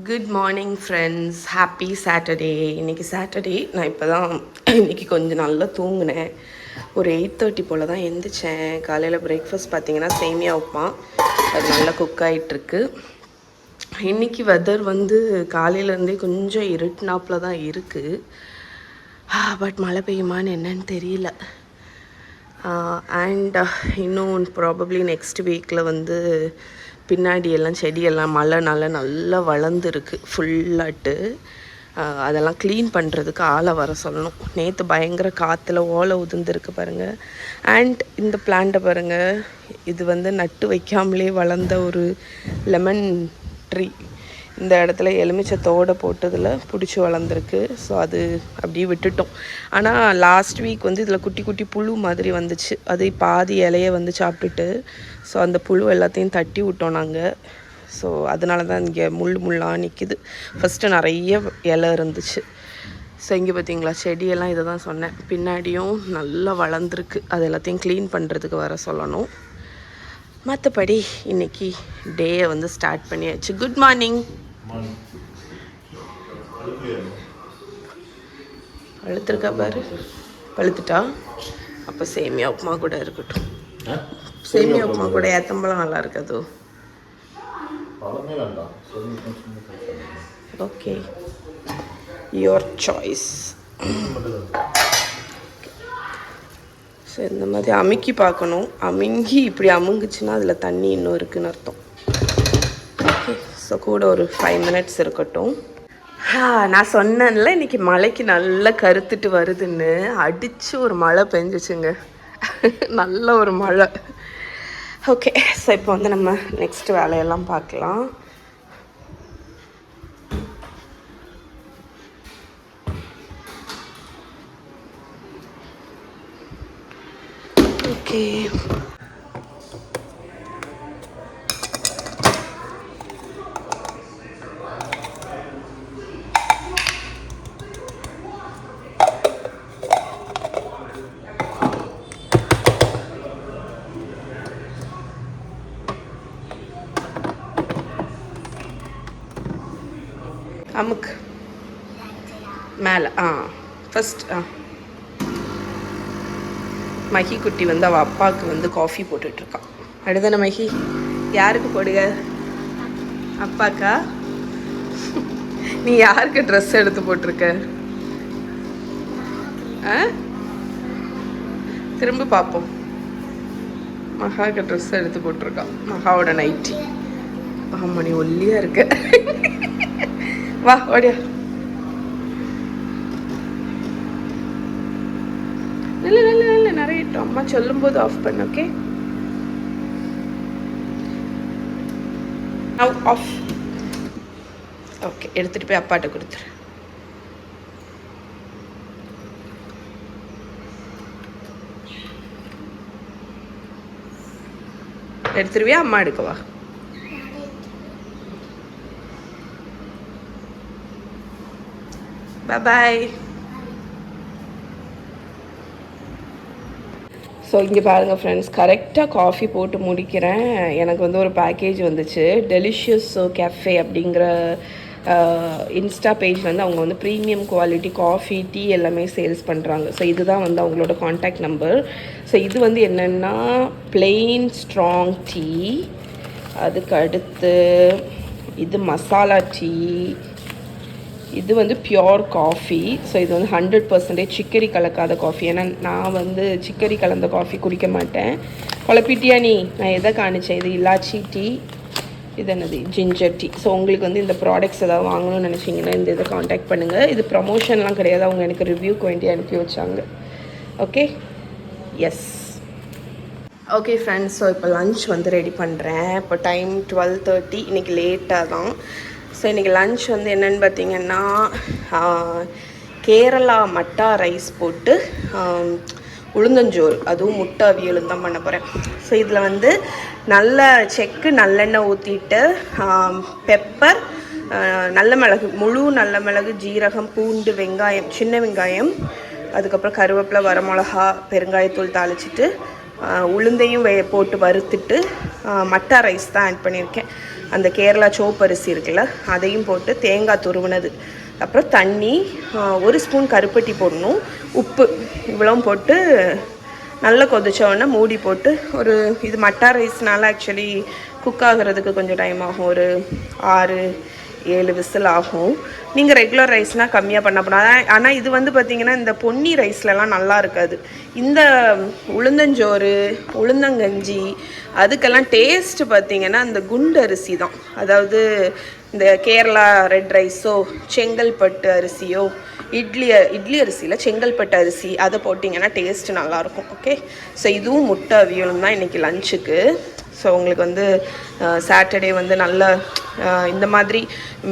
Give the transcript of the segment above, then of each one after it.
Good morning friends, happy Saturday. இன்றைக்கி Saturday. நான் இப்போ தான் இன்றைக்கி கொஞ்சம் நல்லா தூங்கினேன். ஒரு 8:30 போல் தான் எழுந்திரிச்சேன். காலையில் பிரேக்ஃபாஸ்ட் பார்த்திங்கன்னா சேமியா உப்புமா, அது நல்லா குக் ஆகிட்டுருக்கு. இன்றைக்கி வெதர் வந்து காலையிலேருந்தே கொஞ்சம் இருட்டினாப்பில் தான் இருக்குது. பட் மழை பெய்யுமான்னு என்னன்னு தெரியல. அண்ட் இன்னும் ப்ராபப்ளி நெக்ஸ்ட் வீக்கில் வந்து பின்னாடி எல்லாம் செடியெல்லாம் மழைனால நல்லா வளர்ந்துருக்கு ஃபுல்லாட்டு. அதெல்லாம் க்ளீன் பண்ணுறதுக்கு ஆளை வர சொல்லணும். நேற்று பயங்கர காற்றுல ஓலை உதிர்ந்துருக்கு பாருங்கள். அண்ட் இந்த பிளான்ட்டை பாருங்கள், இது வந்து நட்டு வைக்காமலே வளர்ந்த ஒரு லெமன் ட்ரீ. இந்த இடத்துல எலுமிச்சத்தோடு போட்டதில் பிடிச்சி வளர்ந்துருக்கு. ஸோ அது அப்படியே விட்டுட்டோம். ஆனால் லாஸ்ட் வீக் வந்து இதில் குட்டி குட்டி புழு மாதிரி வந்துச்சு. அது பாதி இலையை வந்து சாப்பிட்டுட்டு, ஸோ அந்த புழு எல்லாத்தையும் தட்டி விட்டோம் நாங்கள். ஸோ அதனால தான் இங்கே முள்ளாக நிற்கிது. ஃபஸ்ட்டு நிறைய இலை இருந்துச்சு. ஸோ இங்கே பார்த்தீங்களா, செடியெல்லாம் இதை தான் சொன்னேன். பின்னாடியும் நல்லா வளர்ந்துருக்கு. அது எல்லாத்தையும் க்ளீன் பண்ணுறதுக்கு வர சொல்லணும். மற்றபடி இன்றைக்கி டேயை வந்து ஸ்டார்ட் பண்ணியாச்சு. Good morning. பழுத்துருக்கா பாரு, பழுத்துட்டா. அப்போ சேமியா உப்புமா கூட இருக்கட்டும். சேமியா உப்புமா கூட ஏத்தம்பழம் நல்லா இருக்காது. Okay, your choice. ஸோ இந்த மாதிரி அமுக்கி பார்க்கணும். அமுங்கி இப்படி அமுங்குச்சுன்னா அதில் தண்ணி இன்னும் இருக்குதுன்னு அர்த்தம். ஓகே, ஸோ கூட ஒரு 5 minutes இருக்கட்டும். நான் சொன்னேன்ல இன்றைக்கி மழைக்கு நல்லா கருத்துட்டு வருதுன்னு. அடித்து ஒரு மழை பெஞ்சிச்சுங்க, நல்ல ஒரு மழை. ஓகே, ஸோ இப்போ வந்து நம்ம நெக்ஸ்ட் வேலையெல்லாம் பார்க்கலாம். ஓகே, அமுக்கு மேலே. ஃபஸ்ட் மஹி குட்டி வந்து அவள் அப்பாவுக்கு வந்து காஃபி போட்டுட்ருக்கான். அடுதானே மஹி? யாருக்கு போடுங்க? அப்பாக்கா? நீ யாருக்கு ட்ரெஸ் எடுத்து போட்டிருக்க? திரும்ப பார்ப்போம். மகாவுக்கு ட்ரெஸ் எடுத்து போட்டிருக்கான், மகாவோட நைட்டி. ஆமாம், நீ ஒல்லியாக இருக்க. வா ஓடியா. நல்ல நல்ல நல்ல நிறைய அம்மா சொல்லும்போது ஆஃப் பண்ண. Okay, of. ஓகே, எடுத்துகிட்டு போய் அப்பாட்ட கொடுத்துரு. எடுத்துருவியா? அம்மா எடுக்கவா? பாய். ஸோ இங்கே பாருங்கள் ஃப்ரெண்ட்ஸ், கரெக்டாக காஃபி போட்டு முடிக்கிறேன். எனக்கு வந்து ஒரு பேக்கேஜ் வந்துச்சு. டெலிஷியஸ் கேஃபே அப்படிங்கிற இன்ஸ்டா பேஜில் வந்து அவங்க வந்து ப்ரீமியம் குவாலிட்டி காஃபி, டீ எல்லாமே சேல்ஸ் பண்ணுறாங்க. ஸோ இதுதான் வந்து அவங்களோட காண்டாக்ட் நம்பர். ஸோ இது வந்து என்னென்னா பிளெயின் ஸ்ட்ராங் டீ, அதுக்கு அடுத்து இது மசாலா டீ, இது வந்து பியோர் காஃபி. ஸோ இது வந்து 100% சிக்கரி கலக்காத காஃபி. ஏன்னா நான் வந்து சிக்கரி கலந்த காஃபி குடிக்க மாட்டேன். குழப்பிட்டியா நீ? நான் எதை காணிச்சேன்? இது இலாச்சி டீ, இது என்னது ஜிஞ்சர் டீ. ஸோ உங்களுக்கு வந்து இந்த ப்ராடக்ட்ஸ் ஏதாவது வாங்கணும்னு நினச்சிங்கன்னா இந்த இதை காண்டாக்ட் பண்ணுங்கள். இது ப்ரமோஷன்லாம் கிடையாது, அவங்க எனக்கு ரிவ்யூக்கு வேண்டி அனுப்பி வச்சாங்க. Okay, yes. Okay friends, so இப்போ லன்ச் வந்து ரெடி பண்ணுறேன். இப்போ டைம் 12:30. இன்றைக்கி லேட்டாக தான். ஸோ இன்றைக்கி லன்ச் வந்து என்னென்னு பார்த்தீங்கன்னா, கேரளா மட்டா ரைஸ் போட்டு உளுந்தஞ்சோறு, அதுவும் முட்டை அவியலும் தான் பண்ண போகிறேன். ஸோ இதில் வந்து நல்ல செக்கு நல்லெண்ணெய் ஊற்றிட்டு பெப்பர், நல்ல மிளகு, முழு நல்ல மிளகு, ஜீரகம், பூண்டு, வெங்காயம், சின்ன வெங்காயம், அதுக்கப்புறம் கருவேப்பிலை, வரமிளகா, பெருங்காயத்தூள் தாளிச்சிட்டு உளுந்தையும் போட்டு வறுத்துட்டு மட்டா ரைஸ் தான் ஆட் பண்ணியிருக்கேன். அந்த கேரளா சோப்பரிசி இருக்குல்ல அதையும் போட்டு தேங்காய் துருவினது, அப்புறம் தண்ணி, 1 ஸ்பூன் கருப்பட்டி போடணும், உப்பு இவ்வளவும் போட்டு நல்லா கொதிச்சோடனே மூடி போட்டு ஒரு இது மட்டா ரைஸ்னால ஆக்சுவலி குக் ஆகிறதுக்கு கொஞ்சம் டைம் ஆகும், ஒரு 6-7 விசில் ஆகும். நீங்கள் ரெகுலர் ரைஸ்னால் கம்மியாக பண்ண போனால். ஆனால் இது வந்து பார்த்திங்கன்னா இந்த பொன்னி ரைஸ்லலாம் நல்லா இருக்காது. இந்த உளுந்தஞ்சோறு, உளுந்தங்கஞ்சி அதுக்கெல்லாம் டேஸ்ட்டு பார்த்திங்கன்னா இந்த குண்டு அரிசி தான். அதாவது இந்த கேரளா ரெட் ரைஸோ செங்கல்பட்டு அரிசியோ இட்லி அரிசியில் செங்கல்பட்டு அரிசி அதை போட்டிங்கன்னா டேஸ்ட்டு நல்லாயிருக்கும். ஓகே, ஸோ இதுவும் முட்டை அவியலும் தான் இன்றைக்கி லஞ்சுக்கு. ஸோ உங்களுக்கு வந்து சாட்டர்டே வந்து நல்ல இந்த மாதிரி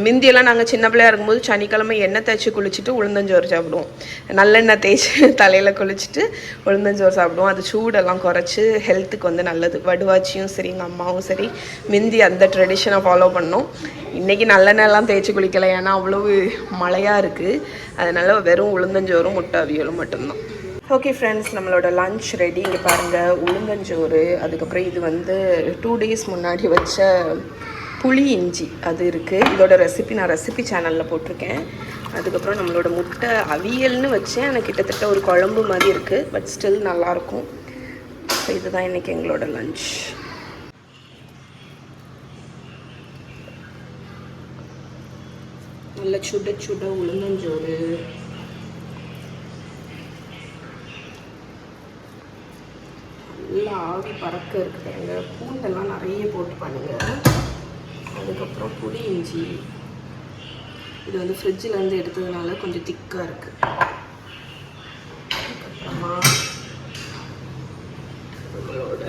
மிந்தியெல்லாம் நாங்கள் சின்ன பிள்ளையாக இருக்கும்போது சனிக்கிழமை எண்ணெய் தேய்ச்சி குளிச்சுட்டு உளுந்தஞ்சோறு சாப்பிடுவோம். நல்லெண்ணெய் தேய்ச்சி தலையில் குளிச்சுட்டு உளுந்தஞ்சோறு சாப்பிடுவோம். அது சூடெல்லாம் குறைச்சி ஹெல்த்துக்கு வந்து நல்லது. வடுவாச்சியும் சரி எங்கள் அம்மாவும் சரி மிந்தி அந்த ட்ரெடிஷனை ஃபாலோ பண்ணோம். இன்றைக்கி நல்லெண்ணெய்லாம் தேய்ச்சி குளிக்கலை, ஏன்னா அவ்வளவு மழையாக இருக்குது. அதனால் வெறும் உளுந்தஞ்சோறும் முட்டை அவியலும் மட்டும்தான். ஓகே ஃப்ரெண்ட்ஸ், நம்மளோட லன்ச் ரெடி. இங்கே பாருங்கள், உளுந்தஞ்சோறு, அதுக்கப்புறம் இது வந்து 2 days முன்னாடி வச்ச புளி இஞ்சி அது இருக்குது. இதோட ரெசிபி நான் ரெசிபி சேனலில் போட்டிருக்கேன். அதுக்கப்புறம் நம்மளோட முட்டை அவியல்னு வச்சேன். எனக்கு கிட்டத்தட்ட ஒரு குழம்பு மாதிரி இருக்குது, பட் ஸ்டில் நல்லாயிருக்கும். ஸோ இதுதான் இன்றைக்கி எங்களோட லன்ச். நல்ல சுட சுட உளுந்தஞ்சோறு, நல்லா ஆவி பறக்க இருக்குதுங்க. பூண்டெல்லாம் நிறைய போட்டு பண்ணுங்கள். அதுக்கப்புறம் புளி இஞ்சி, இது வந்து ஃப்ரிட்ஜிலேருந்து எடுத்ததுனால கொஞ்சம் திக்காக இருக்குது. அதுக்கப்புறமா நம்மளோட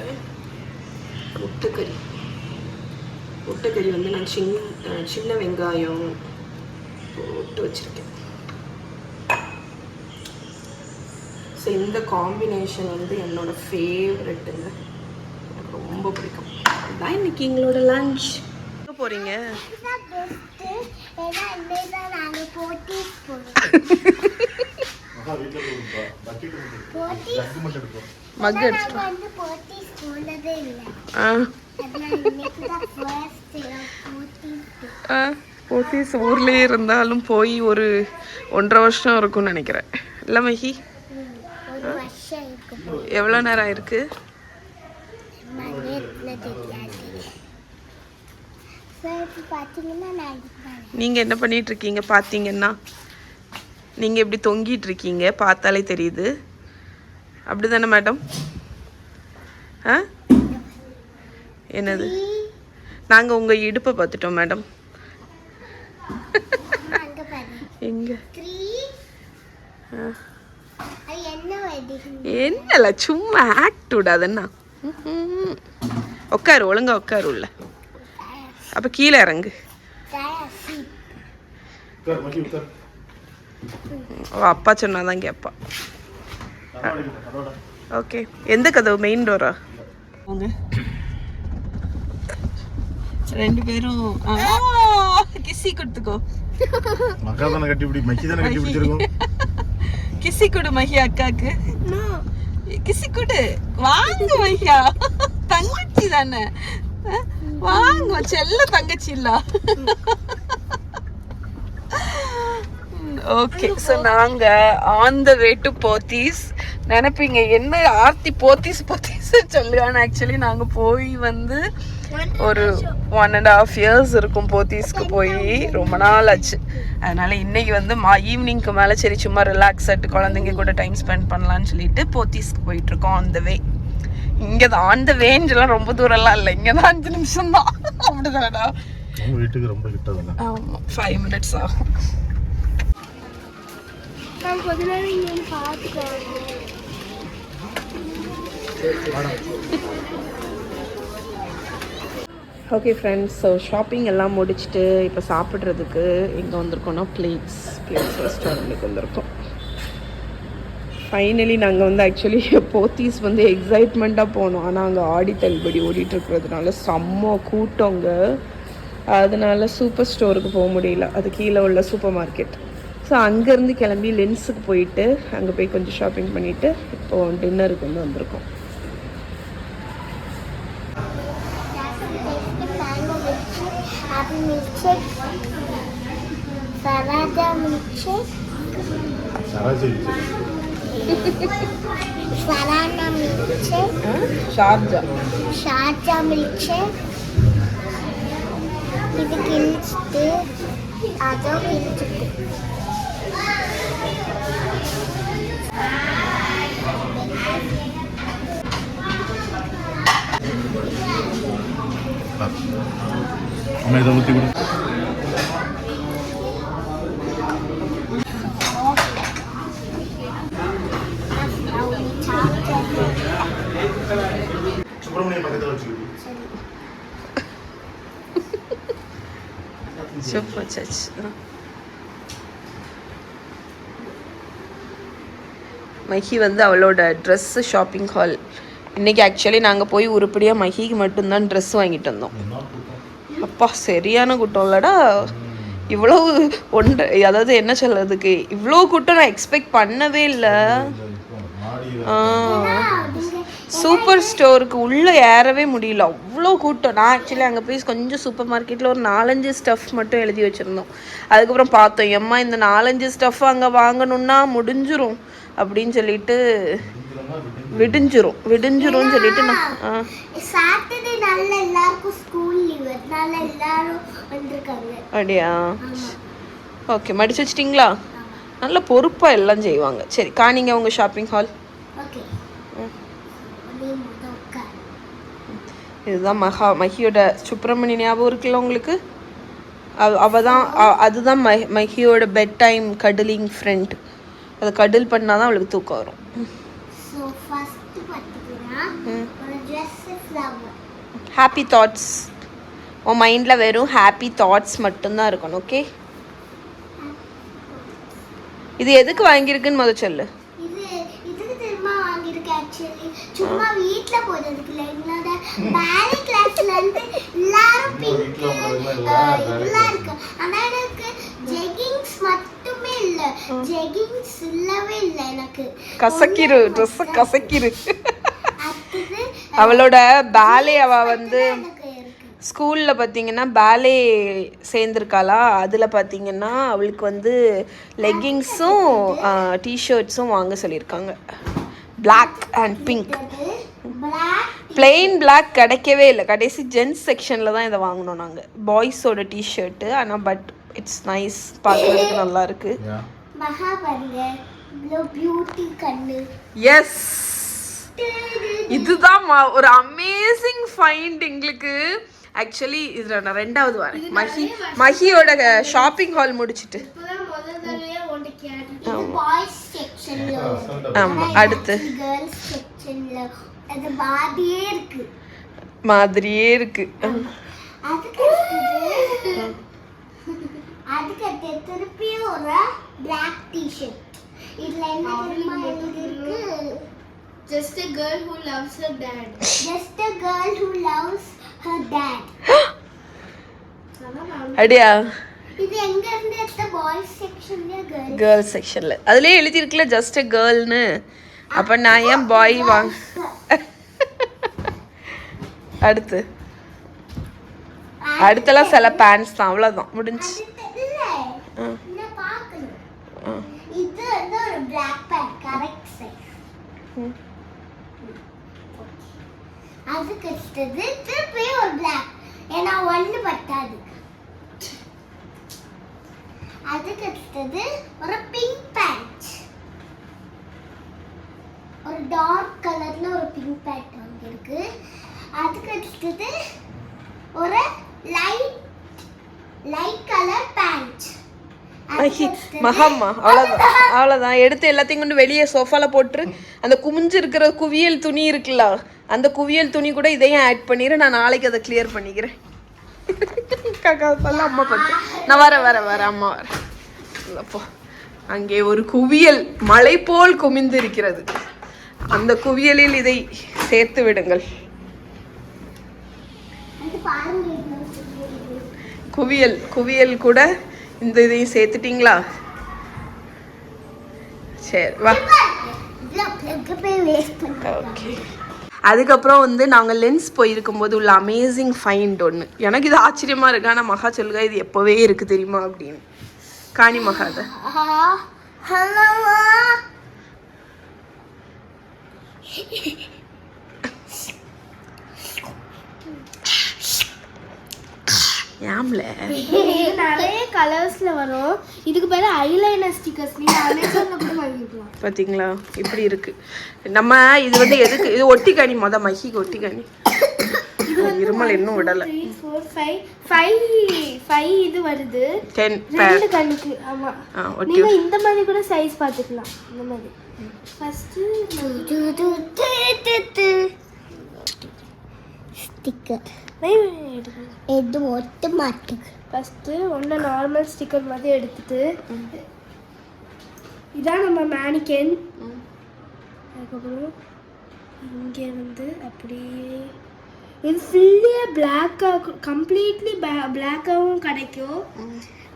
முட்டைக்கறி வந்து நான் சின்ன வெங்காயம் போட்டு வச்சுருக்கேன். ஸோ இந்த காம்பினேஷன் வந்து என்னோட ஃபேவரெட்டுங்க, எனக்கு ரொம்ப பிடிக்கும். அதுதான் இன்னைக்கு எங்களோட லன்ச். எங்கே போகிறீங்க? போத்தீஸ் ஊர்லேயே இருந்தாலும் போய் ஒரு 1.5 வருஷம் இருக்கும்னு நினைக்கிறேன். இல்லை மஹி? எவ்வளோ நேரம் ஆயிருக்கு? நீங்கள் என்ன பண்ணிட்டு இருக்கீங்க? பார்த்தீங்கன்னா நீங்கள் எப்படி தொங்கிட்டு இருக்கீங்க பார்த்தாலே தெரியுது. அப்படி தானே மேடம்? என்னது? நாங்கள் உங்கள் இடுப்பை பார்த்துட்டோம் மேடம். எங்க? என்னல சும்மா ஆக்ட் விடாதண்ணா. உட்காரு, ஒழுங்கா உட்காரு உள்ள. அப்ப கீழே இறங்கு. அப்பா சொன்னாதான் கேப்பா. ஓகே, எந்த கதவு? Main Dora? ரெண்டு பேரும் கிஸ்ஸி கொடுத்துக்கோ. கிஸ்ஸி கொடு மஹி அக்காக்கு. கிஸ்ஸி கொடு. வாங்க மஹியா, தங்கச்சி தானே, வாங்க. செல்ல தங்கச்சி இல்ல. ஓகே, ஸோ நாங்கள் on the way to Pothys. நினைப்பீங்க என்ன ஆர்த்தி போத்தீஸ் சொல்லுவான்னு. ஆக்சுவலி நாங்கள் போய் வந்து ஒரு 1.5 years இருக்கும் போத்தீஸ்க்கு போய். ரொம்ப நாள் ஆச்சு. அதனால் இன்றைக்கி வந்து ஈவினிங்க்கு மேலே சரி சும்மா ரிலாக்ஸ் ஆகிட்டு குழந்தைங்க கூட டைம் ஸ்பெண்ட் பண்ணலான்னு சொல்லிட்டு போத்தீஸ்க்கு போயிட்டுருக்கோம். ஆன் த வே. இங்கே தான் ஆன் த வேஞ்செல்லாம் ரொம்ப தூரம்லாம் இல்லை, இங்கே தான் 5 நிமிஷம் தான். அப்படிதானடா? வீட்டுக்கு ரொம்ப கிட்ட தானே? ஆமாம், 5 minutes ஆகும். ஓகே ஃப்ரெண்ட்ஸ், ஸோ ஷாப்பிங் எல்லாம் முடிச்சுட்டு இப்போ சாப்பிட்றதுக்கு எங்கே வந்திருக்கோன்னா பிளேட்ஸ் ரெஸ்டாரண்ட்டுக்கு வந்திருக்கோம். ஃபைனலி நாங்கள் வந்து ஆக்சுவலி போத்தீஸ் வந்து எக்ஸைட்மெண்ட்டாக போனோம். ஆனால் அங்கே ஆடி தள்ளுபடி ஓடிட்டுருக்கிறதுனால செம்ம கூட்டங்க. அதனால சூப்பர் ஸ்டோருக்கு போக முடியல, அது கீழே உள்ள சூப்பர் மார்க்கெட். ஸோ அங்கேருந்து கிளம்பி லென்ஸுக்கு போயிட்டு அங்கே போய் கொஞ்சம் ஷாப்பிங் பண்ணிவிட்டு இப்போது டின்னருக்கு வந்து வந்திருக்கோம். milkshake. Sarada milkshake. Sarana milkshake. Sharjah milkshake. இது கிழிச்சிட்டு அதோ கிழிச்சிட்டு அம்மா இதை ஊற்றி கொடு. சுப்பிரமணிய பக்கத்தில் வச்சுக்கிட்டு சூப்பர் சச். மஹி வந்து அவளோட ட்ரெஸ்ஸு ஷாப்பிங் ஹால். இன்றைக்கி ஆக்சுவலி நாங்கள் போய் உருப்படியாக மஹிக்கு மட்டும்தான் ட்ரெஸ் வாங்கிட்டு வந்தோம். அப்பா சரியான கூட்டம் இல்லடா. இவ்வளோ அதாவது என்ன சொல்கிறதுக்கு, இவ்வளோ கூட்டம் நான் எக்ஸ்பெக்ட் பண்ணவே இல்லை. சூப்பர் ஸ்டோருக்கு உள்ளே ஏறவே முடியல, அவ்வளோ கூட்டம். நான் ஆக்சுவலி அங்கே போய் கொஞ்சம் சூப்பர் மார்க்கெட்டில் ஒரு 4-5 ஸ்டஃப் மட்டும் எழுதி வச்சுருந்தோம். அதுக்கப்புறம் பார்த்தோம், எம்மா இந்த 4-5 ஸ்டஃப் அங்கே வாங்கணுன்னா முடிஞ்சிரும் அப்படின்னு சொல்லிட்டு விடிஞ்சிரும் சொல்லிட்டு நான் சாட்டர்டே நல்ல எல்லாருக்கும் ஸ்கூல் லீவ், அதனால எல்லாரும் வந்திருக்காங்க. அப்படியா? ஓகே, மடிச்சு வச்சிட்டிங்களா? நல்ல பொறுப்பாக எல்லாம் செய்வாங்க. சரி, காணிங்க உங்கள் ஷாப்பிங் ஹால். ஓகே, இதுதான் மஹியோட சுப்பிரமணி ஞாபகம் இருக்குல்ல உங்களுக்கு? அதுதான் மஹியோட பெட் டைம் கடலிங் ஃப்ரெண்ட். அதை கடல் பண்ணால் தான் அவளுக்கு தூக்கம் வரும். ஹாப்பி தாட்ஸ் உன் மைண்டில் வெறும் ஹாப்பி தாட்ஸ் மட்டும்தான் இருக்கணும். ஓகே, இது எதுக்கு வாங்கியிருக்குன்னு முதல் சொல்லு. சும்மா வீட்ல போறதுக்கு இல்ல, என்னோட பாலே கிளாஸ்ல இருந்து எல்லாரும் பிங்க் எல்லாம் இருக்கு. ஆனா எனக்கு ஜெகிங்ஸ் மட்டுமே இல்ல, ஜெகிங்ஸ் இல்லவே இல்ல. எனக்கு கசக்கிரு ட்ரெஸ் கசக்கிரு. அவளோட பாலே அவ வந்து ஸ்கூலில் பார்த்தீங்கன்னா பேலே சேர்ந்துருக்காளா, அதில் பார்த்தீங்கன்னா அவளுக்கு வந்து லெக்கிங்ஸும் டிஷர்ட்ஸும் வாங்க சொல்லியிருக்காங்க. Black and pink. Plain black கிடைக்கவே இல்லை. கடைசி ஜென்ஸ் செக்ஷனில் தான் இதை வாங்கினோம் நாங்கள். பாய்ஸோட டிஷர்ட்டு. ஆனால் பட் இட்ஸ் நைஸ், பார்க்குறதுக்கு நல்லா இருக்கு. எஸ், இதுதான் ஒரு அமேசிங் ஃபைண்ட் எங்களுக்கு. ஆக்சுவலி இதில் நான் 2வது வரேன். மஹியோட ஷாப்பிங் ஹால் முடிச்சுட்டு. ஆமாம், அடுத்து மாதிரியே இருக்கு. அதுக்கு திருப்பி ஒரு பிளாக் டி-ஷர்ட். இதுல என்ன தெரியுமா எழுதிருக்கு? Just a girl who loves her dad. Just a girl who loves her dad. அடியா, இது எங்க இருந்து எடுத்த? பாய்ஸ் செக்ஷன்ல கேர்ள்ஸ் செக்ஷன்ல. அதுலயே எழுதி இருக்குல ஜஸ்ட் a girlனு. அப்ப நான் ஏன் பாய் வாங்க? அடுத்தலாம் சில பேண்ட்ஸ் தான், அவ்வளவுதான் முடிஞ்சு. இது வந்து ஒரு black pant, correct size. அதுக்கு அடுத்தது திருப்பி ஒரு black, ஏன்னா ஒன்று பத்தாது. அதுக்கு அடுத்தது ஒரு பிங்க் பேண்ட், ஒரு டார்க் கலர்ல ஒரு பிங்க் பேண்ட் வந்திருக்கு. அதுக்கு அடுத்தது ஒரு லைட் கலர் பேண்ட். மகாம்மா அவ்வளோதான். எடுத்து எல்லாத்தையும் கொண்டு வெளியே சோஃபால போட்டு அந்த குமிஞ்சு இருக்கிற குவியல் துணி இருக்குல்ல, அந்த குவியல் துணி கூட இதையும் ஆட் பண்ணிடு. நான் நாளைக்கு அதை கிளியர் பண்ணிக்கிறேன். காக்கா சொல்ல அம்மா பார்த்து நான் வரேன் அம்மா வரேன். அப்போ அங்கே ஒரு குவியல் மலை போல் குமிந்து இருக்கிறது. அந்த குவியலில் இதை சேர்த்து விடுங்கள். குவியல் கூட இந்த இதையும் சேர்த்துட்டீங்களா? சரி வா. ஓகே, அதுக்கப்புறம் வந்து நாங்கள் லென்ஸ் போயிருக்கும்போது உள்ள அமேசிங் ஃபைண்ட் ஒன்று. எனக்கு இது ஆச்சரியமாக இருக்கு. ஆனால் மகா சொல்லுங்க இது எப்போவே இருக்குது தெரியுமா அப்படின்னு. காணி மகா அதை. ஹலோ ஏம்ல நிறைய கலர்ஸ்ல வரும். இதுக்கு பேரு ஐலைனர் ஸ்டிக்கர்ஸ். நீங்க அமேசான்ல கூட வாங்கிக்கலாம். பார்த்தீங்களா இப்படி இருக்கு. நம்ம இது வந்து எதுக்கு இது ஒட்டி காணி மகிக்கு ஒட்டி காணி. இருமல் இன்னும் விடல. 3 4 5 இது வருது 10 ரெண்டு கண்ணுக்கு. ஆமா ஒட்டி. நீங்க இந்த மாதிரி கூட சைஸ் பாத்துக்கலாம். இந்த மாதிரி ஃபர்ஸ்ட் ஸ்டிக்கர் இது ஒட்ட மாட்டேங்குது. ஃபர்ஸ்ட் ஒன்று நார்மல் ஸ்டிக்கர் மாதிரி எடுத்துட்டு இதான் நம்ம மேனிகன். அதுக்கப்புறம் இங்கே வந்து அப்படியே இது ஃபுல்லியாக பிளாக்காக கம்ப்ளீட்லி பிளாக்காகவும் கிடைக்கும்.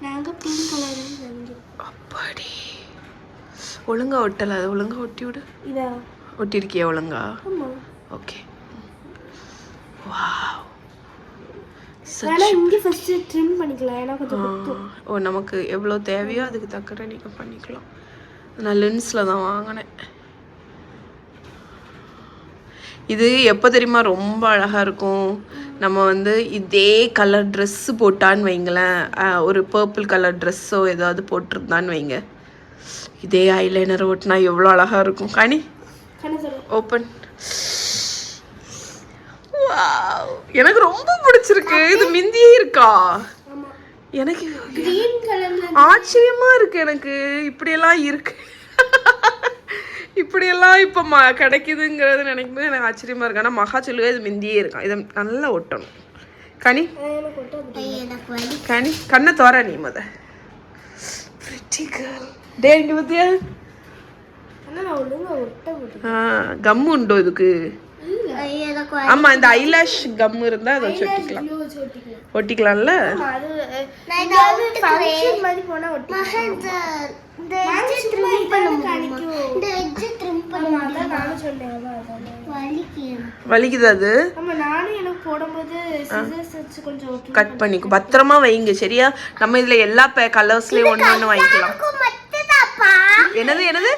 நாங்கள் பிங்க் கலர் வாங்கிடுவோம். அப்படி ஒழுங்கா ஒட்டல. அது ஒழுங்கா ஒட்டி விடு. இதா ஒட்டிருக்கியா ஒழுங்கா? ஆமாம். ஓகே. வாவ். ஆனால் இங்கே ஃபஸ்ட்டு ட்ரிம் பண்ணிக்கலாம். ஏன்னா கொஞ்சம் குத்தும். ஓ நமக்கு எவ்வளோ தேவையோ அதுக்கு தக்கற நீங்கள் பண்ணிக்கலாம். நான் லென்ஸில் தான் வாங்கினேன். இது எப்போ தெரியுமா ரொம்ப அழகாக இருக்கும். நம்ம வந்து இதே கலர் ட்ரெஸ்ஸு போட்டான்னு வைங்களேன், ஒரு பர்பிள் கலர் ட்ரெஸ்ஸோ ஏதாவது போட்டிருந்தான்னு வைங்க, இதே ஐலைனர் ஓட்டினா எவ்வளோ அழகாக இருக்கும். காணி ஓப்பன். எனக்கு ரொம்ப பிடிச்சிருக்கு. இது மிந்தியே இருக்கா? எனக்கு ஆச்சரியமா இருக்கு. எனக்கு இப்படியெல்லாம் இருக்கு. இப்படியெல்லாம் இப்போ கிடைக்குதுங்கிறது நினைக்கும் போது எனக்கு ஆச்சரியமா இருக்கு. ஆனால் மகா சொல்லுவே இது மிந்தியே இருக்கான். இதை நல்லா ஒட்டணும். கனி கனி கண்ணை தோற நீ முத. டே இங்க பத்தியா கம்மு உண்டோ இதுக்கு? ஆமா இந்த ஐலாஷ் கம் இருந்தா அதை வச்சு ஒட்டிக்கலாம். ஒட்டிக்கலாம்ல. வலிக்குது அது. கட் பண்ணிக்கும். பத்திரமா வைங்க சரியா? நம்ம இதுல எல்லா கலர்ஸ்லயும் ஒண்ணு ஒண்ணு வாங்கிக்கலாம். என்னது என்னது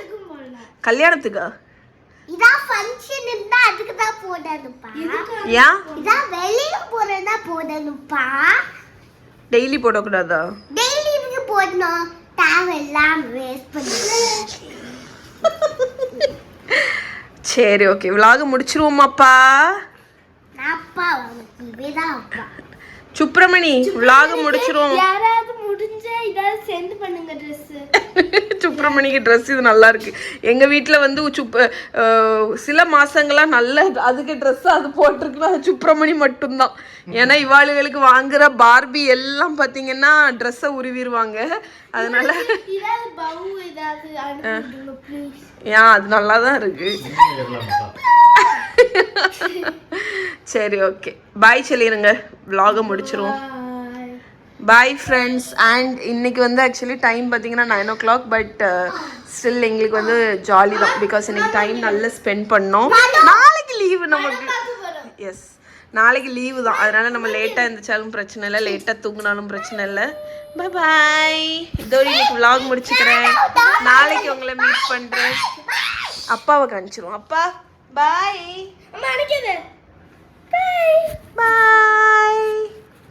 கல்யாணத்துக்கா? இதா ஃபங்க்ஷன் இருந்தா அதுக்கு தான் போடணும்ப்பா. யா இதா வெளிய போறதா போடணும்ப்பா. டெய்லி போட கூடாதா? டெய்லி இதுக்கு போடணும். தேவையில்லாம வேஸ்ட் பண்ணு. சரி ஓகே vlog முடிச்சிருவோமாப்பா? அப்பா இதுதான் அப்பா. சுப்ரமணி vlog முடிச்சிருவோம். யாராவது முடிஞ்சா இதாவது சென்ட் பண்ணுங்க Dress. சுப்ரமணிக்கு ட்ரெஸ் இது நல்லா இருக்கு. எங்க வீட்டுல வந்து சில மாசங்களா நல்ல அதுக்கு ட்ரெஸ் அது போட்டிருக்குன்னா அது சுப்ரமணி மட்டும்தான். ஏன்னா இவாளுகளுக்கு வாங்குற பார்பி எல்லாம் பாத்தீங்கன்னா ட்ரெஸ்ஸை உருவிடுவாங்க. அதனால ஏன் அது நல்லா தான் இருக்கு. சரி ஓகே பாய் சொல்லிடுங்க. vlog முடிச்சிருவோம். Bye friends. அண்ட் இன்னைக்கு வந்து ஆக்சுவலி டைம் பார்த்தீங்கன்னா 9 o'clock. பட் ஸ்டில் எங்களுக்கு வந்து ஜாலி தான். பிகாஸ் இன்னைக்கு டைம் நல்லா ஸ்பெண்ட் பண்ணோம். நாளைக்கு லீவு நமக்கு. எஸ் நாளைக்கு லீவு தான். அதனால நம்ம லேட்டாக எழுந்திரிச்சாலும் பிரச்சனை இல்லை, லேட்டாக தூங்கினாலும் பிரச்சனை இல்லை. பாய் பாய். இதோட இன்னைக்கு vlog முடிச்சுக்கிறேன். நாளைக்கு உங்களை மீட் பண்ணுறேன். அப்பாவை காமிச்சிருவோம். அப்பா பாய். பாய்.